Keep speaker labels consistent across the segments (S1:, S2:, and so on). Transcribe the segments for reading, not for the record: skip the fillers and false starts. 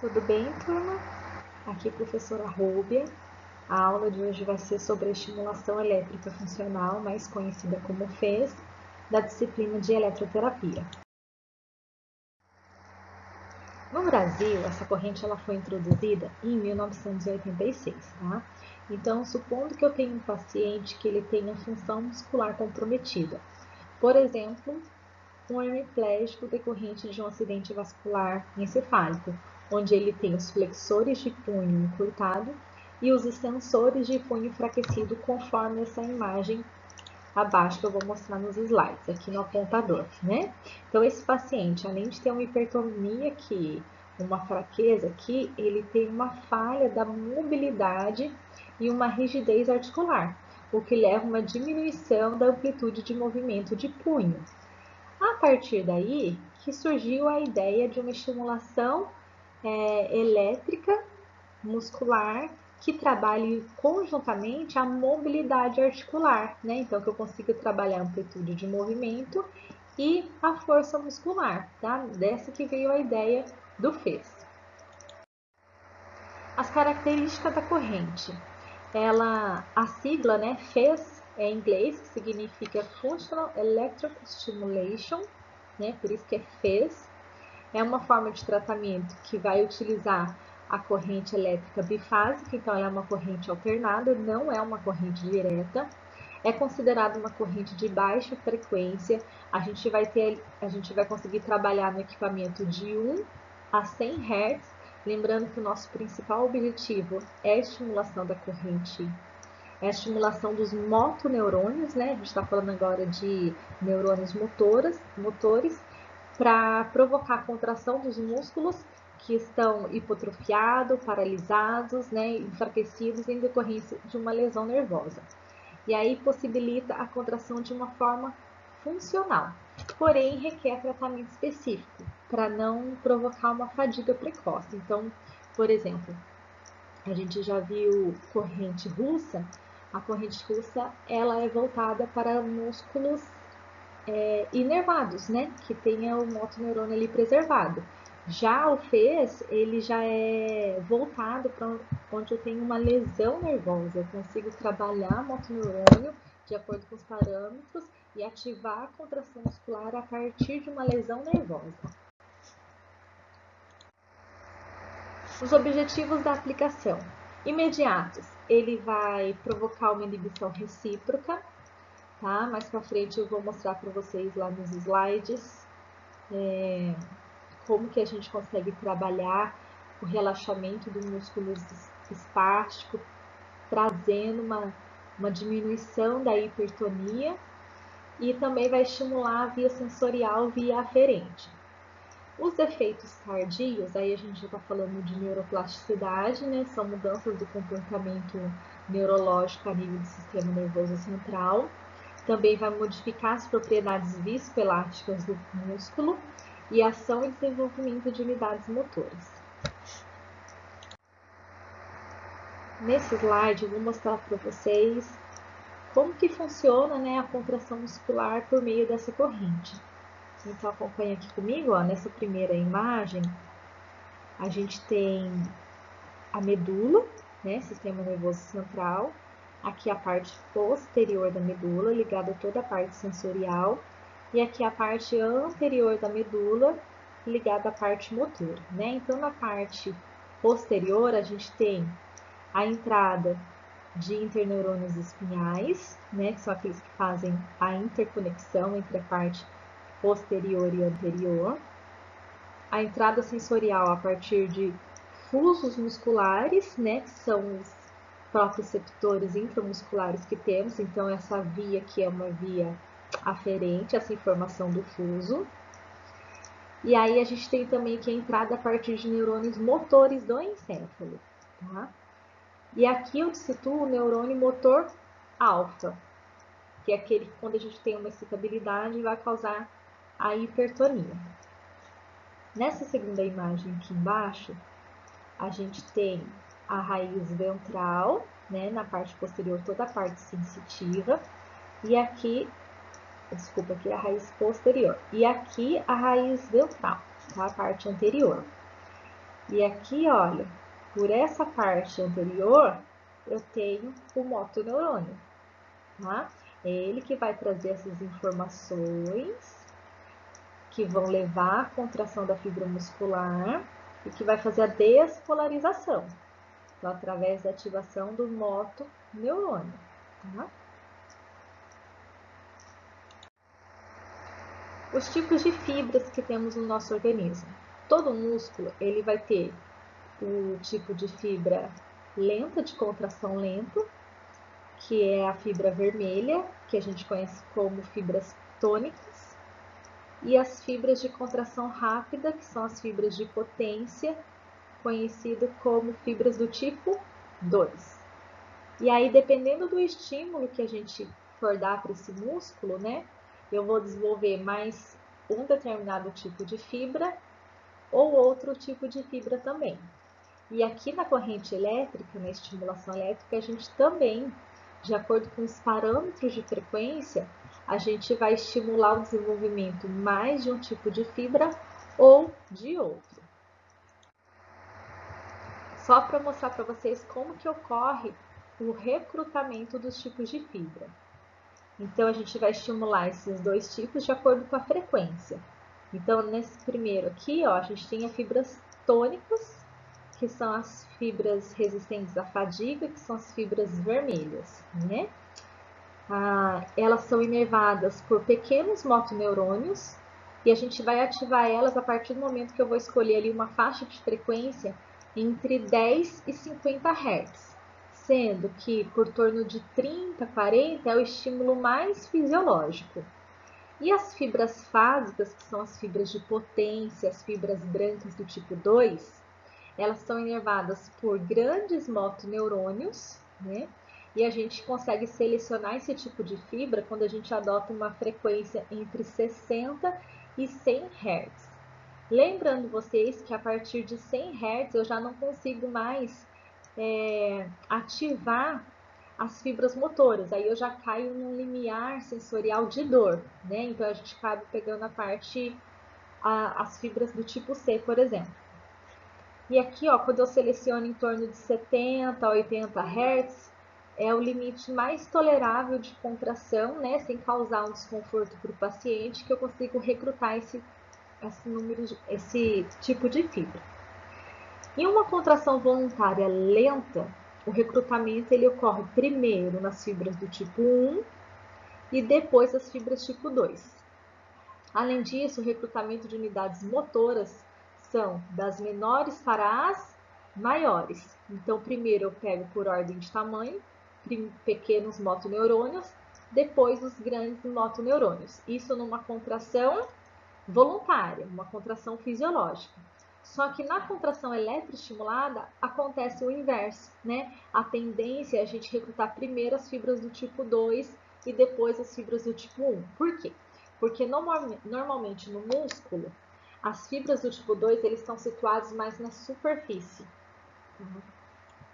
S1: Tudo bem, turma? Aqui a professora Rúbia. A aula de hoje vai ser sobre a estimulação elétrica funcional, mais conhecida como FES, da disciplina de eletroterapia. No Brasil, essa corrente ela foi introduzida em 1986, tá? Então, supondo que eu tenho um paciente que ele tenha função muscular comprometida, por exemplo, um hemiplégico decorrente de um acidente vascular encefálico, onde ele tem os flexores de punho encurtado e os extensores de punho enfraquecido, conforme essa imagem abaixo que eu vou mostrar nos slides, aqui no apontador, né? Então, esse paciente, além de ter uma hipertonia aqui, uma fraqueza aqui, ele tem uma falha da mobilidade e uma rigidez articular, o que leva a uma diminuição da amplitude de movimento de punho. A partir daí que surgiu a ideia de uma estimulação elétrica muscular que trabalhe conjuntamente a mobilidade articular, né? Então, que eu consiga trabalhar a amplitude de movimento e a força muscular, tá? Dessa que veio a ideia do FES. As características da corrente. A sigla, né, FES, é em inglês, que significa Functional Electric Stimulation, né? Por isso que é FES. É uma forma de tratamento que vai utilizar a corrente elétrica bifásica, então ela é uma corrente alternada, não é uma corrente direta. É considerada uma corrente de baixa frequência. A gente vai conseguir trabalhar no equipamento de 1 a 100 Hz, lembrando que o nosso principal objetivo é a estimulação da corrente, é a estimulação dos motoneurônios, né? A gente está falando agora de neurônios motores, para provocar a contração dos músculos que estão hipotrofiados, paralisados, né, enfraquecidos em decorrência de uma lesão nervosa. E aí possibilita a contração de uma forma funcional, porém requer tratamento específico para não provocar uma fadiga precoce. Então, por exemplo, a gente já viu corrente russa. A corrente russa ela é voltada para músculos inervados, né? Que tenha o motoneurônio ali preservado. Já o FES, ele já é voltado para onde eu tenho uma lesão nervosa. Eu consigo trabalhar o motoneurônio de acordo com os parâmetros e ativar a contração muscular a partir de uma lesão nervosa. Os objetivos da aplicação. Imediatos, ele vai provocar uma inibição recíproca, tá? Mais para frente eu vou mostrar para vocês lá nos slides como que a gente consegue trabalhar o relaxamento do músculo espástico, trazendo uma diminuição da hipertonia, e também vai estimular a via sensorial via aferente. Os efeitos tardios, aí a gente já está falando de neuroplasticidade, né? São mudanças do comportamento neurológico a nível do sistema nervoso central. Também vai modificar as propriedades viscoelásticas do músculo e ação e desenvolvimento de unidades motoras. Nesse slide eu vou mostrar para vocês como que funciona, né, a contração muscular por meio dessa corrente. Então acompanha aqui comigo, ó, nessa primeira imagem, a gente tem a medula, né, sistema nervoso central, aqui a parte posterior da medula, ligada a toda a parte sensorial, e aqui a parte anterior da medula, ligada à parte motora, né? Então, na parte posterior, a gente tem a entrada de interneurônios espinhais, né? Que são aqueles que fazem a interconexão entre a parte posterior e anterior. A entrada sensorial a partir de fusos musculares, né? Que são os proprioceptores intramusculares que temos. Então, essa via aqui é uma via aferente, essa informação do fuso. E aí a gente tem também aqui a entrada a partir de neurônios motores do encéfalo, tá? E aqui eu situo o neurônio motor alfa, que é aquele que quando a gente tem uma excitabilidade vai causar a hipertonia. Nessa segunda imagem aqui embaixo, a gente tem a raiz ventral, né, na parte posterior toda a parte sensitiva, e aqui a raiz posterior. E aqui a raiz ventral, tá? A parte anterior. E aqui, olha, por essa parte anterior, eu tenho o motoneurônio, tá? É ele que vai trazer essas informações que vão levar à contração da fibra muscular e que vai fazer a despolarização, então, através da ativação do motoneurônio, tá? Os tipos de fibras que temos no nosso organismo. Todo músculo ele vai ter o tipo de fibra lenta, de contração lenta, que é a fibra vermelha, que a gente conhece como fibras tônicas, e as fibras de contração rápida, que são as fibras de potência, conhecido como fibras do tipo 2. E aí, dependendo do estímulo que a gente for dar para esse músculo, né, eu vou desenvolver mais um determinado tipo de fibra ou outro tipo de fibra também. E aqui na corrente elétrica, na estimulação elétrica, a gente também, de acordo com os parâmetros de frequência, a gente vai estimular o desenvolvimento mais de um tipo de fibra ou de outro. Só para mostrar para vocês como que ocorre o recrutamento dos tipos de fibra. Então, a gente vai estimular esses dois tipos de acordo com a frequência. Então, nesse primeiro aqui, ó, a gente tem as fibras tônicas, que são as fibras resistentes à fadiga, que são as fibras vermelhas, né? Elas são inervadas por pequenos motoneurônios e a gente vai ativar elas a partir do momento que eu vou escolher ali uma faixa de frequência entre 10 e 50 Hz, sendo que por torno de 30, 40 é o estímulo mais fisiológico. E as fibras fásicas, que são as fibras de potência, as fibras brancas do tipo 2, elas são inervadas por grandes motoneurônios, né? E a gente consegue selecionar esse tipo de fibra quando a gente adota uma frequência entre 60 e 100 Hz. Lembrando vocês que a partir de 100 Hz eu já não consigo mais ativar as fibras motoras, aí eu já caio num limiar sensorial de dor, né? Então a gente acaba pegando as fibras do tipo C, por exemplo. E aqui, ó, quando eu seleciono em torno de 70 a 80 Hz, é o limite mais tolerável de contração, né, sem causar um desconforto para o paciente, que eu consigo recrutar esse tipo de fibra. Em uma contração voluntária lenta, o recrutamento ele ocorre primeiro nas fibras do tipo 1 e depois as fibras tipo 2. Além disso, o recrutamento de unidades motoras são das menores para as maiores. Então, primeiro eu pego por ordem de tamanho, pequenos motoneurônios, depois os grandes motoneurônios. Isso numa contração voluntária, uma contração fisiológica. Só que na contração eletroestimulada acontece o inverso, né? A tendência é a gente recrutar primeiro as fibras do tipo 2 e depois as fibras do tipo 1. Por quê? Porque normalmente no músculo, as fibras do tipo 2 eles estão situados mais na superfície.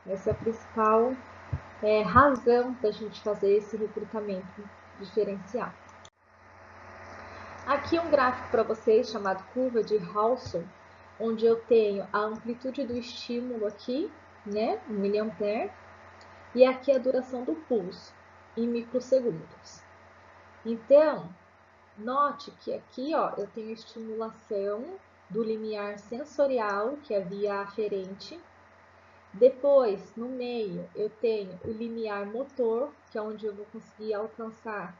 S1: Essa é a principal razão da gente fazer esse recrutamento diferencial. Aqui um gráfico para vocês chamado curva de Hawson, onde eu tenho a amplitude do estímulo aqui, né, 1 mA, e aqui a duração do pulso, em microsegundos. Então, note que aqui, ó, eu tenho estimulação do limiar sensorial, que é a via aferente. Depois, no meio, eu tenho o limiar motor, que é onde eu vou conseguir alcançar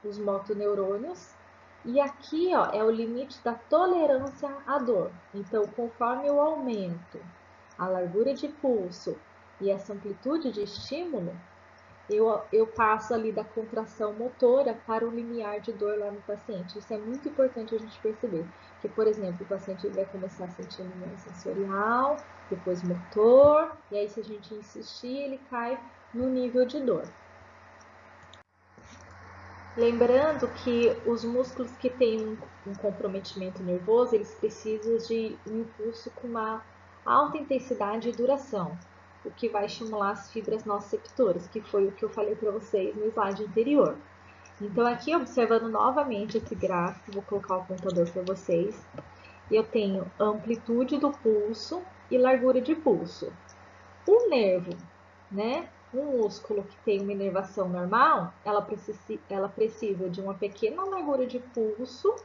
S1: os motoneurônios. E aqui, ó, é o limite da tolerância à dor. Então, conforme eu aumento a largura de pulso e essa amplitude de estímulo, eu passo ali da contração motora para o limiar de dor lá no paciente. Isso é muito importante a gente perceber. Que, por exemplo, o paciente vai começar a sentir limiar sensorial, depois motor, e aí se a gente insistir, ele cai no nível de dor. Lembrando que os músculos que têm um comprometimento nervoso, eles precisam de um impulso com uma alta intensidade e duração, o que vai estimular as fibras nociceptoras, que foi o que eu falei para vocês no slide anterior. Então, aqui observando novamente esse gráfico, vou colocar o apontador para vocês. eu tenho amplitude do pulso e largura de pulso. O nervo, né? Um músculo que tem uma inervação normal, ela precisa de uma pequena largura de pulso,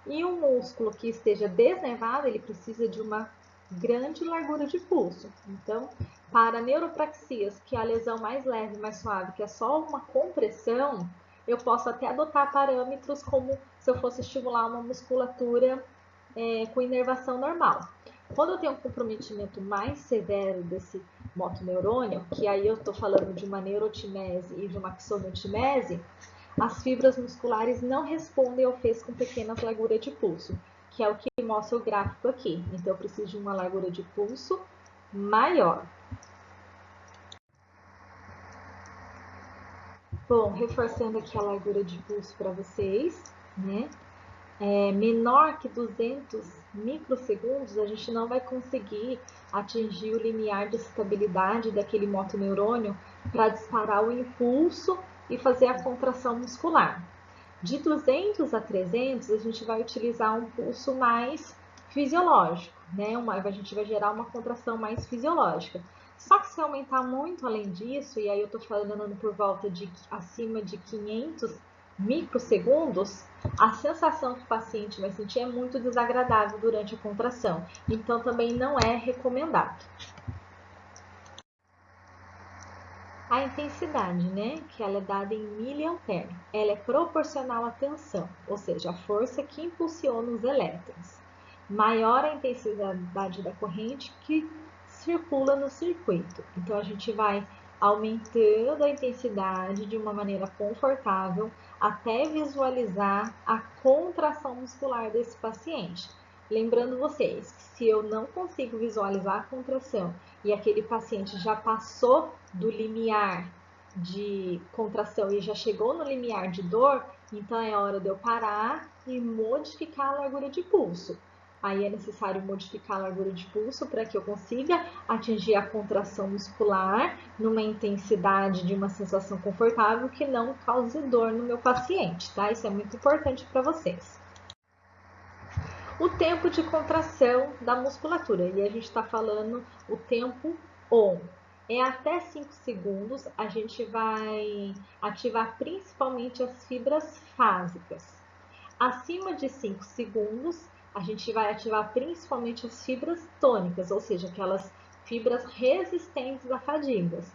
S1: e um músculo que esteja desnervado, ele precisa de uma grande largura de pulso. Então, para neuropraxias, que é a lesão mais leve, mais suave, que é só uma compressão, eu posso até adotar parâmetros como se eu fosse estimular uma musculatura com inervação normal. Quando eu tenho um comprometimento mais severo desse motoneurônio, que aí eu estou falando de uma neurotimese e de uma axoniotimese, as fibras musculares não respondem ao fez com pequenas larguras de pulso, que é o que mostra o gráfico aqui. Então, eu preciso de uma largura de pulso maior. Bom, reforçando aqui a largura de pulso para vocês, né? Menor que 200 microsegundos, a gente não vai conseguir atingir o limiar de estabilidade daquele motoneurônio para disparar o impulso e fazer a contração muscular. De 200 a 300, a gente vai utilizar um pulso mais fisiológico, né? A gente vai gerar uma contração mais fisiológica. Só que se aumentar muito além disso, e aí eu estou falando por volta de acima de 500 microsegundos, a sensação que o paciente vai sentir é muito desagradável durante a contração. Então, também não é recomendado. A intensidade, né, que ela é dada em miliampere, ela é proporcional à tensão, ou seja, a força que impulsiona os elétrons. Maior a intensidade da corrente que circula no circuito. Então, a gente vai aumentando a intensidade de uma maneira confortável até visualizar a contração muscular desse paciente. Lembrando vocês que se eu não consigo visualizar a contração e aquele paciente já passou do limiar de contração e já chegou no limiar de dor, então é hora de eu parar e modificar a largura de pulso. Aí é necessário modificar a largura de pulso para que eu consiga atingir a contração muscular numa intensidade de uma sensação confortável que não cause dor no meu paciente, tá? Isso é muito importante para vocês. O tempo de contração da musculatura, e a gente está falando o tempo ON. É até 5 segundos, a gente vai ativar principalmente as fibras fásicas. Acima de 5 segundos, a gente vai ativar principalmente as fibras tônicas, ou seja, aquelas fibras resistentes a fadigas.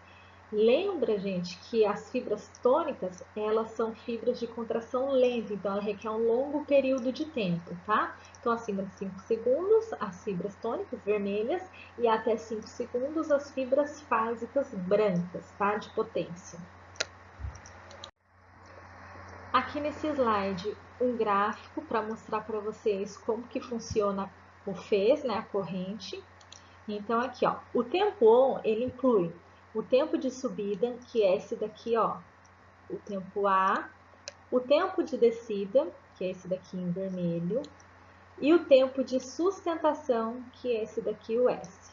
S1: Lembra, gente, que as fibras tônicas, elas são fibras de contração lenta, então ela requer um longo período de tempo, tá? Então, acima de 5 segundos, as fibras tônicas vermelhas e até 5 segundos, as fibras fásicas brancas, tá? De potência. Aqui nesse slide, um gráfico para mostrar para vocês como que funciona o fez, né, a corrente. Então, aqui, ó, o tempo ON, ele inclui o tempo de subida, que é esse daqui, ó, o tempo A, o tempo de descida, que é esse daqui em vermelho, e o tempo de sustentação, que é esse daqui, o S.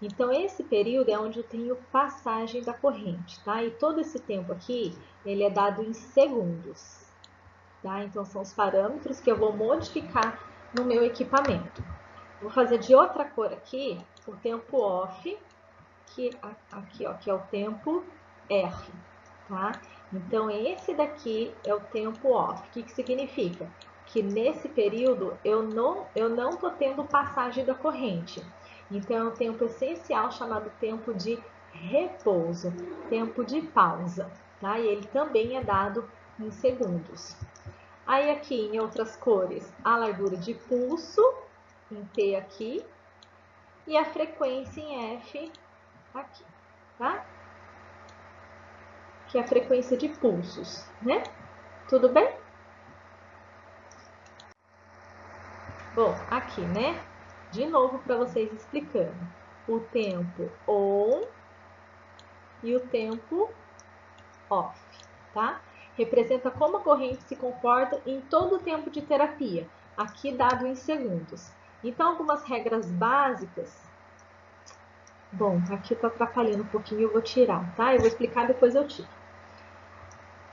S1: Então, esse período é onde eu tenho passagem da corrente, tá? E todo esse tempo aqui, ele é dado em segundos, tá? Então, são os parâmetros que eu vou modificar no meu equipamento. Vou fazer de outra cor aqui, o tempo OFF, que aqui, ó, que é o tempo R, tá? Então, esse daqui é o tempo OFF. O que significa? Que nesse período eu não tô tendo passagem da corrente. Então, é um tempo essencial chamado tempo de repouso, tempo de pausa, tá? E ele também é dado em segundos. Aí, aqui em outras cores, a largura de pulso, em T aqui, e a frequência em F aqui, tá? Que é a frequência de pulsos, né? Tudo bem? Bom, aqui, né? De novo para vocês explicando. O tempo ON e o tempo OFF, tá? Representa como a corrente se comporta em todo o tempo de terapia, aqui dado em segundos. Então, algumas regras básicas. Bom, aqui tá atrapalhando um pouquinho, eu vou tirar, tá? Eu vou explicar, depois eu tiro.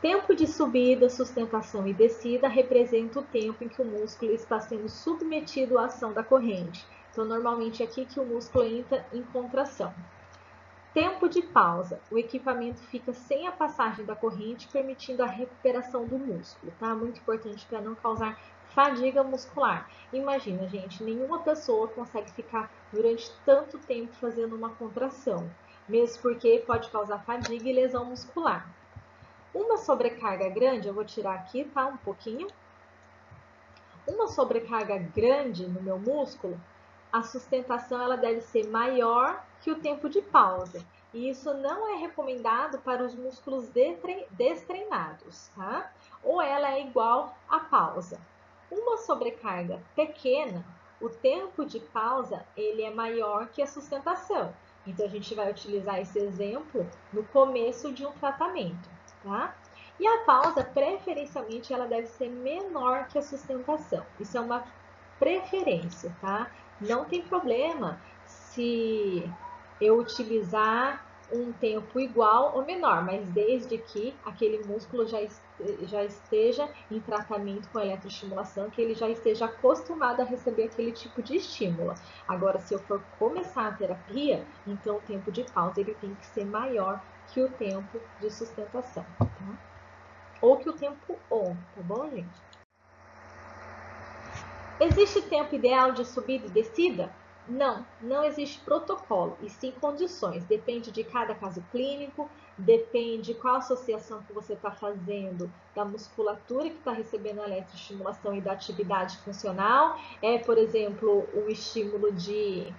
S1: Tempo de subida, sustentação e descida representa o tempo em que o músculo está sendo submetido à ação da corrente. Então, normalmente aqui que o músculo entra em contração. Tempo de pausa. O equipamento fica sem a passagem da corrente, permitindo a recuperação do músculo, tá? Muito importante para não causar fadiga muscular. Imagina, gente, nenhuma pessoa consegue ficar durante tanto tempo fazendo uma contração, mesmo porque pode causar fadiga e lesão muscular. Uma sobrecarga grande, eu vou tirar aqui, tá? Um pouquinho. Uma sobrecarga grande no meu músculo, a sustentação ela deve ser maior que o tempo de pausa. E isso não é recomendado para os músculos destreinados, tá? Ou ela é igual à pausa. Uma sobrecarga pequena, o tempo de pausa ele é maior que a sustentação. Então, a gente vai utilizar esse exemplo no começo de um tratamento, tá? E a pausa, preferencialmente, ela deve ser menor que a sustentação. Isso é uma preferência, tá? Não tem problema se eu utilizar um tempo igual ou menor, mas desde que aquele músculo já esteja em tratamento com eletroestimulação, que ele já esteja acostumado a receber aquele tipo de estímulo. Agora, se eu for começar a terapia, então o tempo de pausa ele tem que ser maior que o tempo de sustentação, tá? Ou que o tempo on, tá bom, gente? Existe tempo ideal de subida e descida? Não, não existe protocolo, e sim condições. Depende de cada caso clínico, depende qual associação que você está fazendo da musculatura que está recebendo a eletroestimulação e da atividade funcional. Por exemplo, o estímulo de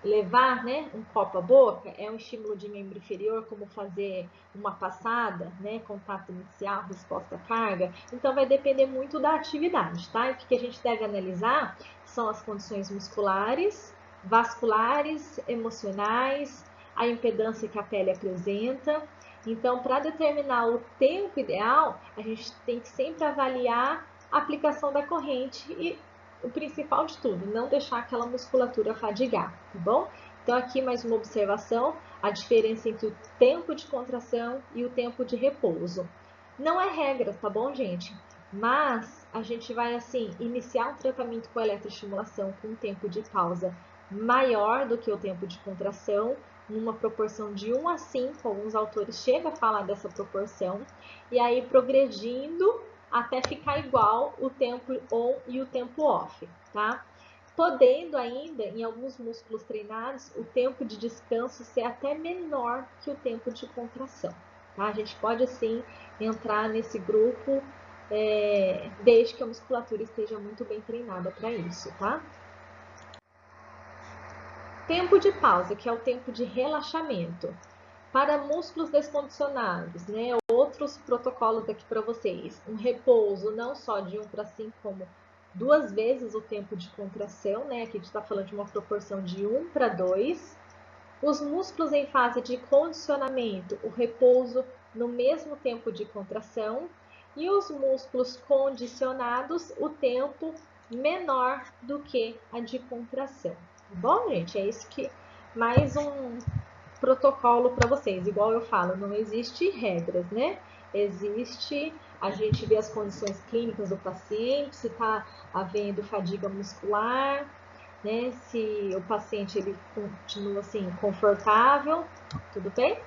S1: levar, né, um copo à boca é um estímulo de membro inferior, como fazer uma passada, né, contato inicial, resposta à carga. Então, vai depender muito da atividade, tá? E o que a gente deve analisar são as condições musculares, vasculares, emocionais, a impedância que a pele apresenta. Então, para determinar o tempo ideal, a gente tem que sempre avaliar a aplicação da corrente e o principal de tudo, não deixar aquela musculatura fadigar, tá bom? Então, aqui mais uma observação, a diferença entre o tempo de contração e o tempo de repouso. Não é regra, tá bom, gente? Mas a gente vai, assim, iniciar um tratamento com eletroestimulação com um tempo de pausa maior do que o tempo de contração, numa proporção de 1 a 5, alguns autores chegam a falar dessa proporção, e aí progredindo até ficar igual o tempo on e o tempo off, tá? Podendo ainda, em alguns músculos treinados, o tempo de descanso ser até menor que o tempo de contração, tá? A gente pode, sim, entrar nesse grupo, desde que a musculatura esteja muito bem treinada para isso, tá? Tempo de pausa, que é o tempo de relaxamento. Para músculos descondicionados, né? Outros protocolos aqui para vocês. Um repouso não só de 1 para 5, como 2 vezes o tempo de contração, né? Aqui a gente está falando de uma proporção de 1 para 2. Os músculos em fase de condicionamento, o repouso no mesmo tempo de contração. E os músculos condicionados, o tempo menor do que a de contração. Tá bom, gente? É isso que mais um protocolo para vocês. Igual eu falo, não existe regras, né? Existe, a gente vê as condições clínicas do paciente, se está havendo fadiga muscular, né? Se o paciente ele continua assim confortável, tudo bem?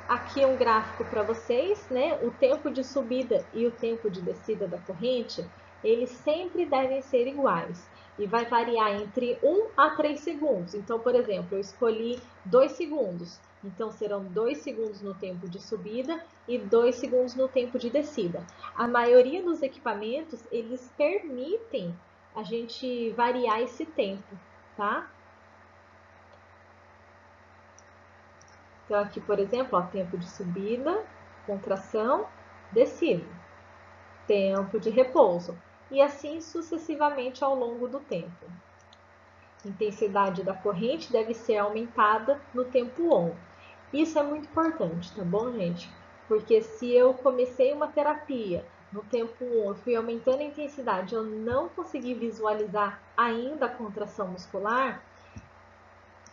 S1: Aqui um gráfico para vocês, né? O tempo de subida e o tempo de descida da corrente, eles sempre devem ser iguais e vai variar entre 1 a 3 segundos. Então, por exemplo, eu escolhi 2 segundos, então serão 2 segundos no tempo de subida e 2 segundos no tempo de descida. A maioria dos equipamentos, eles permitem a gente variar esse tempo, tá? Então, aqui, por exemplo, ó, tempo de subida, contração, descida, tempo de repouso, e assim sucessivamente ao longo do tempo. A intensidade da corrente deve ser aumentada no tempo on. Isso é muito importante, tá bom, gente? Porque se eu comecei uma terapia no tempo on, fui aumentando a intensidade, eu não consegui visualizar ainda a contração muscular,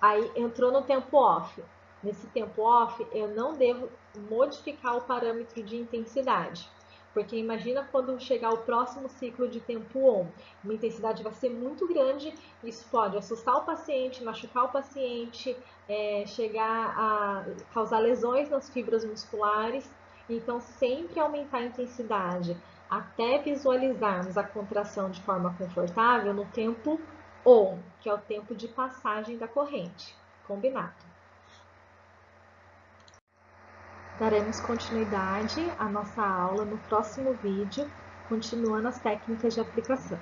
S1: aí entrou no tempo off. Nesse tempo off, eu não devo modificar o parâmetro de intensidade. Porque imagina quando chegar o próximo ciclo de tempo on, uma intensidade vai ser muito grande, isso pode assustar o paciente, machucar o paciente, chegar a causar lesões nas fibras musculares. Então, sempre aumentar a intensidade até visualizarmos a contração de forma confortável no tempo on, que é o tempo de passagem da corrente. Combinado? Daremos continuidade à nossa aula no próximo vídeo, continuando as técnicas de aplicação.